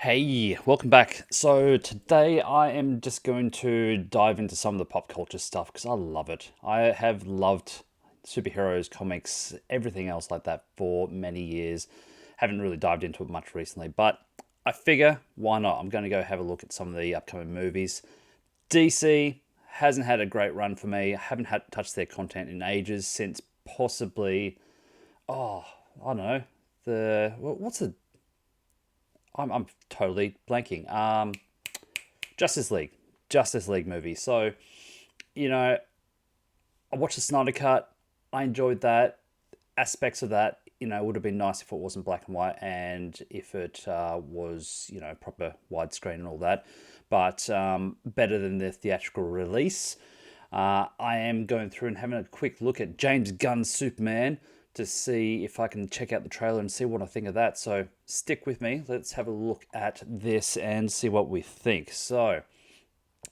Hey, welcome back. So today I am just going to dive into some of the pop culture stuff because I love it. I have loved superheroes, comics, everything else like that for many years. Haven't really dived into it much recently, but I figure why not? I'm going to go have a look at some of the upcoming movies. DC hasn't had a great run for me. I haven't had touched their content in ages since possibly, I don't know, what's the I'm totally blanking. Justice League, Justice League movie. So, I watched the Snyder Cut. I enjoyed that. Aspects of that, would have been nice if it wasn't black and white and if it was, proper widescreen and all that. But better than the theatrical release. I am going through and having a quick look at James Gunn's Superman to see if I can check out the trailer and see what I think of that. So stick with me. Let's have a look at this and see what we think. So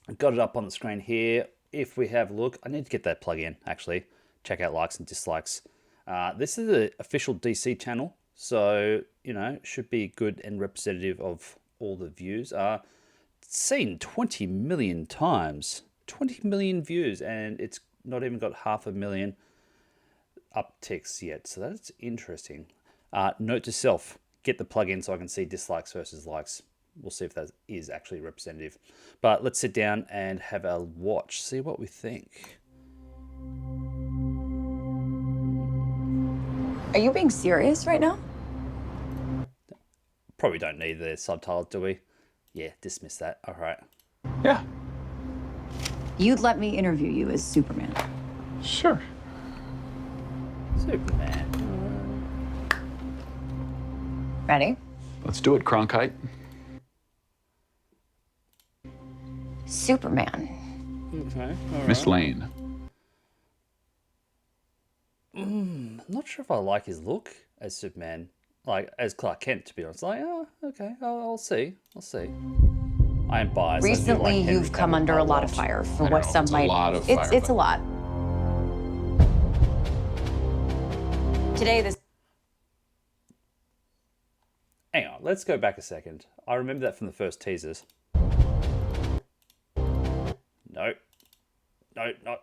I've got it up on the screen here. If we have a look, I need to get that plug in, actually. Check out likes and dislikes. This is the official DC channel. So, should be good and representative of all the views. Seen 20 million times. 20 million views. And it's not even got 500,000 upticks yet, so that's interesting. Note to self, get the plugin so I can see dislikes versus likes. We'll see if that is actually representative. But let's sit down and have a watch, see what we think. Are you being serious right now? Probably don't need the subtitles, do we? Yeah, dismiss that. All right. Yeah, You'd let me interview you as Superman. sure. Superman. Ready? Let's do it, Cronkite. Superman. Okay. All right. Miss Lane. I'm not sure if I like his look as Superman, like as Clark Kent, to be honest. Like, oh, okay, I'll see. I am biased. I do Recently, like Henry you've come Cavill under quite a lot of lot. fire for I what know, some it's a might. lot of fire, It's a but- lot. Today, this. Hang on, let's go back a second. I remember that from the first teasers. No, not.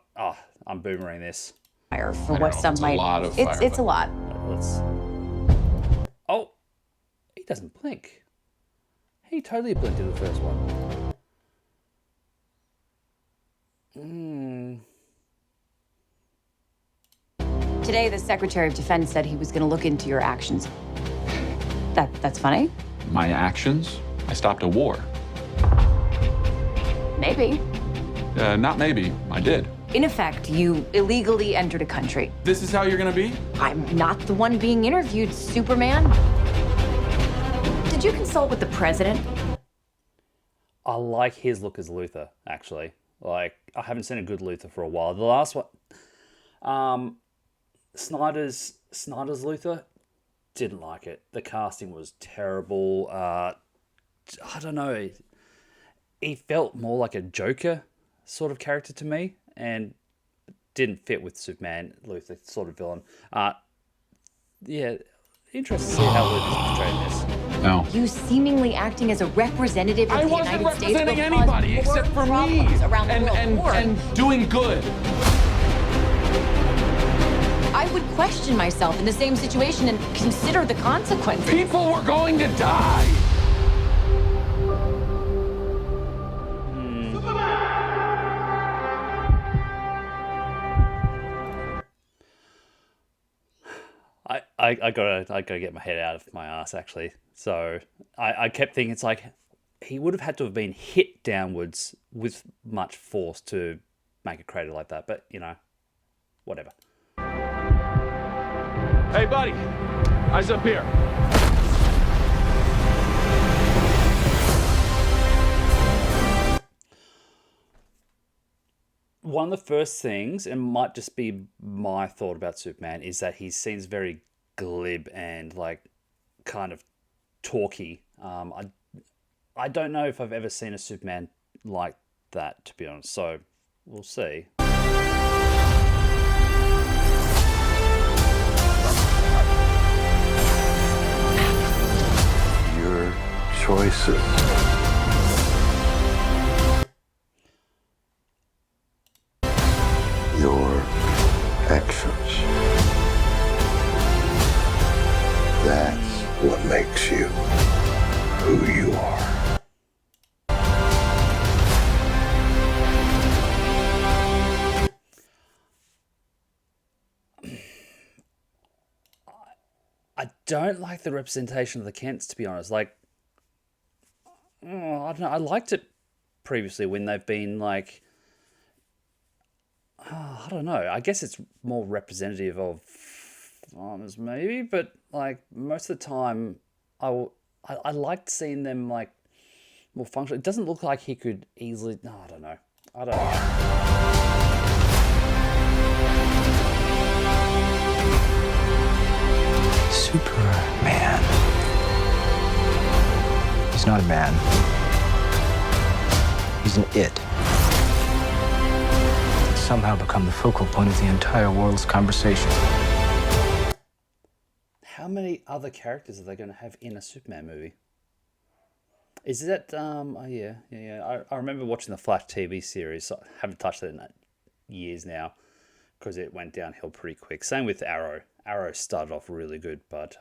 I'm boomerang this. Fire for I what know, some it's a might. lot of It's fire, a but- lot. Let's. Oh, he doesn't blink. He totally blinked in the first one. Today, the Secretary of Defense said he was going to look into your actions. That's funny. My actions? I stopped a war. Maybe. Not maybe. I did. In effect, you illegally entered a country. This is how you're gonna be? I'm not the one being interviewed, Superman. Did you consult with the president? I like his look as Luthor, actually. Like, I haven't seen a good Luthor for a while. The last one, Snyder's Luthor, didn't like it. The casting was terrible. I don't know. He felt more like a Joker sort of character to me, and didn't fit with Superman, Luthor sort of villain. Yeah, interesting to see how Luthor's portraying this. No. You seemingly acting as a representative of I the wasn't United States will representing cause anybody more except for me. problems around the world. More. And doing good. I would question myself in the same situation and consider the consequences. People were going to die. I gotta get my head out of my ass, actually. So I kept thinking, it's like he would have had to have been hit downwards with much force to make a crater like that. But whatever. Hey, buddy. Eyes up here. One of the first things, and might just be my thought about Superman, is that he seems very glib and like kind of talky. I don't know if I've ever seen a Superman like that, to be honest. So we'll see. choices. Your actions. That's what makes you who you are. I don't like the representation of the Kents, to be honest. Like, I don't know. I liked it previously when they've been like, I don't know. I guess it's more representative of farmers, maybe, but like most of the time, I liked seeing them like more functional. It doesn't look like he could easily. No, I don't know. I don't know. Superman. He's not a man. He's an it. It's somehow become the focal point of the entire world's conversation. How many other characters are they going to have in a Superman movie? Is that oh yeah. I remember watching the Flash TV series. I haven't touched it in years now because it went downhill pretty quick. Same with Arrow. Arrow started off really good, but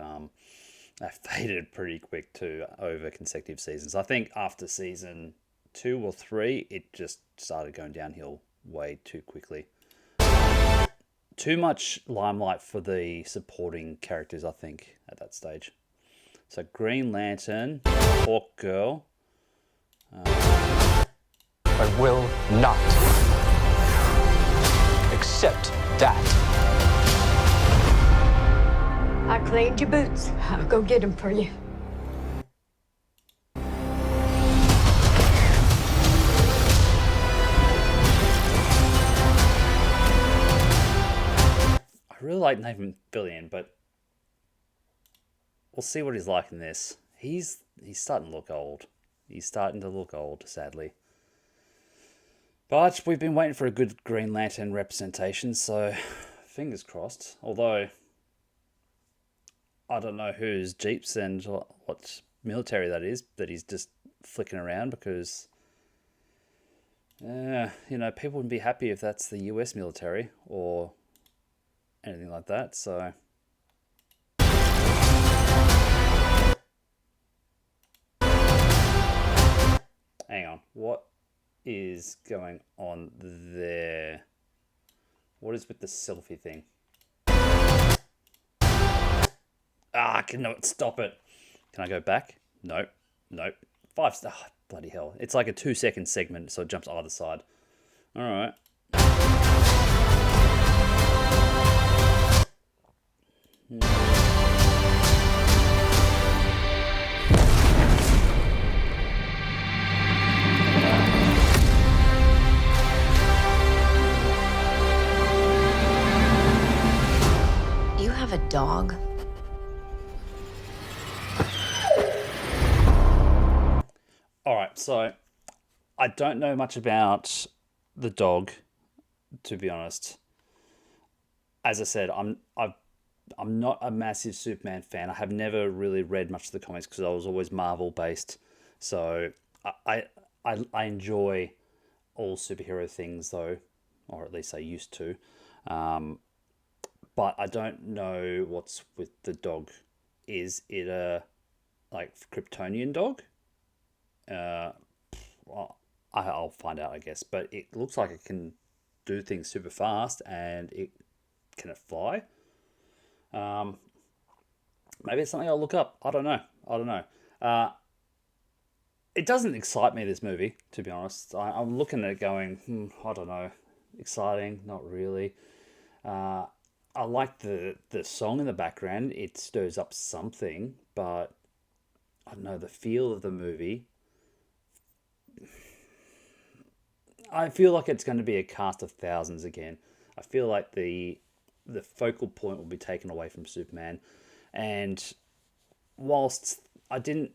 that faded pretty quick too over consecutive seasons. I think after season 2 or 3, it just started going downhill way too quickly. Too much limelight for the supporting characters, I think, at that stage. So Green Lantern, Hawk Girl. I will not accept that. I cleaned your boots. I'll go get them for you. I really like Nathan Fillion, but we'll see what he's like in this. He's starting to look old. He's starting to look old, sadly. But we've been waiting for a good Green Lantern representation, so fingers crossed. Although I don't know whose jeeps and what military that is that he's just flicking around, because people wouldn't be happy if that's the US military or anything like that. So hang on, what is going on there? What is with the selfie thing? I cannot stop it. Can I go back? Nope. 5 star. Oh, bloody hell. It's like a 2-second segment, so it jumps either side. Alright. You have a dog? Alright, so I don't know much about the dog, to be honest. As I said, I'm not a massive Superman fan. I have never really read much of the comics because I was always Marvel based. So I enjoy all superhero things though, or at least I used to. But I don't know what's with the dog. Is it a like Kryptonian dog? Well, I'll find out, I guess. But it looks like it can do things super fast, and can it fly? Maybe it's something I'll look up. I don't know. It doesn't excite me, this movie, to be honest. I'm looking at it going, I don't know. Exciting? Not really. I like the song in the background. It stirs up something, but I don't know, the feel of the movie. I feel like it's going to be a cast of thousands again. I feel like the focal point will be taken away from Superman. And whilst the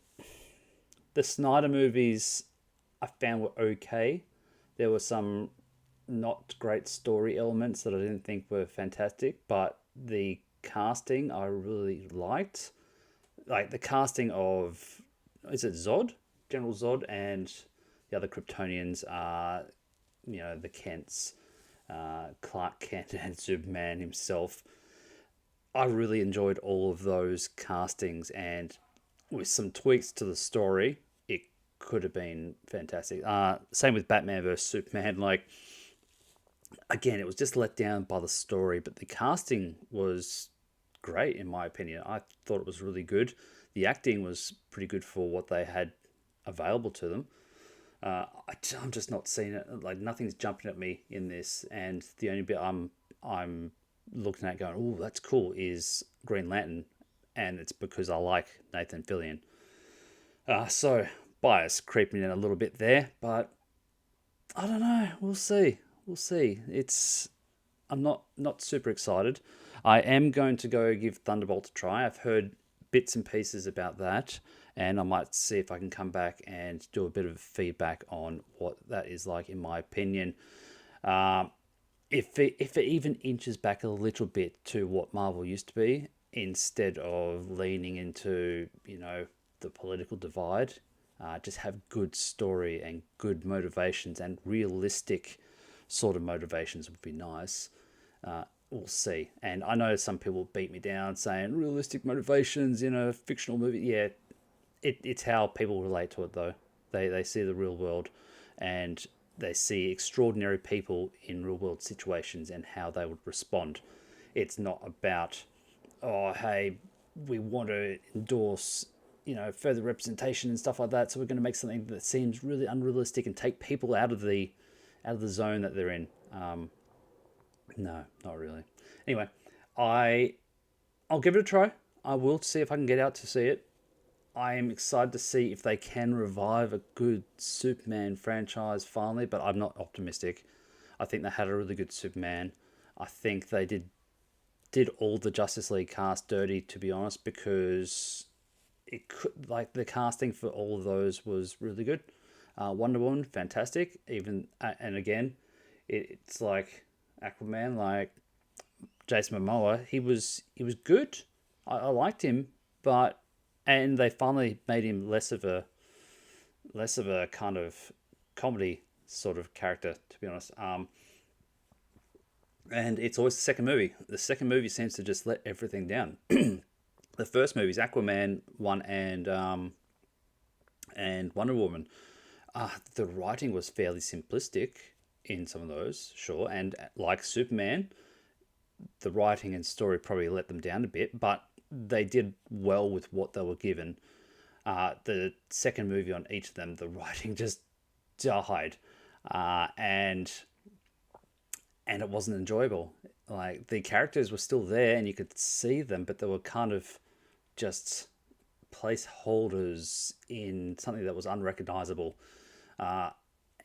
Snyder movies I found were okay, there were some not great story elements that I didn't think were fantastic, but the casting I really liked. Like the casting of is it Zod? General Zod, and the other Kryptonians are, the Kents, Clark Kent and Superman himself. I really enjoyed all of those castings, and with some tweaks to the story, it could have been fantastic. Same with Batman vs Superman. Like, again, it was just let down by the story, but the casting was great in my opinion. I thought it was really good. The acting was pretty good for what they had available to them. I'm just not seeing it. Like, nothing's jumping at me in this, and the only bit I'm looking at going, oh, that's cool, is Green Lantern, and it's because I like Nathan Fillion. So bias creeping in a little bit there, but I don't know. We'll see. I'm not super excited. I am going to go give Thunderbolt a try. I've heard bits and pieces about that, and I might see if I can come back and do a bit of feedback on what that is like, in my opinion. If it even inches back a little bit to what Marvel used to be, instead of leaning into, the political divide, just have good story and good motivations, and realistic sort of motivations would be nice. We'll see. And I know some people beat me down saying realistic motivations in a fictional movie. Yeah, it's how people relate to it, though. They see the real world, and they see extraordinary people in real world situations and how they would respond. It's not about, oh, hey, we want to endorse, further representation and stuff like that, so we're going to make something that seems really unrealistic and take people out of the zone that they're in. No, not really. Anyway, I'll give it a try. I will see if I can get out to see it. I am excited to see if they can revive a good Superman franchise finally, but I'm not optimistic. I think they had a really good Superman. I think they did all the Justice League cast dirty, to be honest, because it could, like, the casting for all of those was really good. Wonder Woman, fantastic. Even and again, it's like Aquaman, like Jason Momoa. He was good. I liked him, and they finally made him less of a kind of comedy sort of character, to be honest. And it's always the second movie. The second movie seems to just let everything down. The first movie is Aquaman 1 and Wonder Woman. The writing was fairly simplistic in some of those, sure, and like Superman, the writing and story probably let them down a bit, but they did well with what they were given. The second movie on each of them, the writing just died, and it wasn't enjoyable. Like, the characters were still there and you could see them, but they were kind of just placeholders in something that was unrecognizable.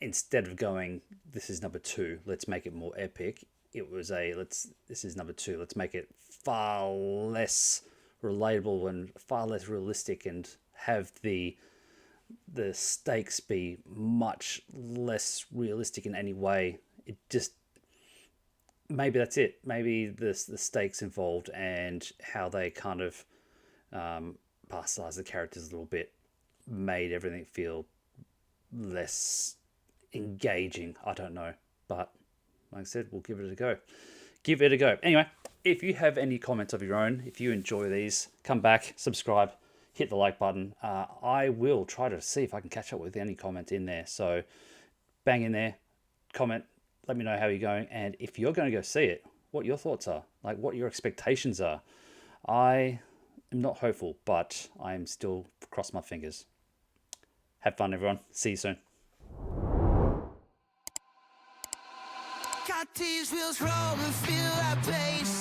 Instead of going, this is number 2, let's make it more epic, it was this is number 2, let's make it far less relatable and far less realistic, and have the stakes be much less realistic in any way. It just, maybe that's it. Maybe the stakes involved and how they kind of bastardize the characters a little bit made everything feel less engaging. I don't know, but like I said, we'll give it a go. Anyway, if you have any comments of your own, if you enjoy these, come back, subscribe, hit the like button. I will try to see if I can catch up with any comment in there. So bang in there, comment, let me know how you're going, and if you're going to go see it, what your thoughts are, like what your expectations are. I am not hopeful, but I am still crossing my fingers. Have fun, everyone. See you soon. Got these wheels rolling, feel that bass.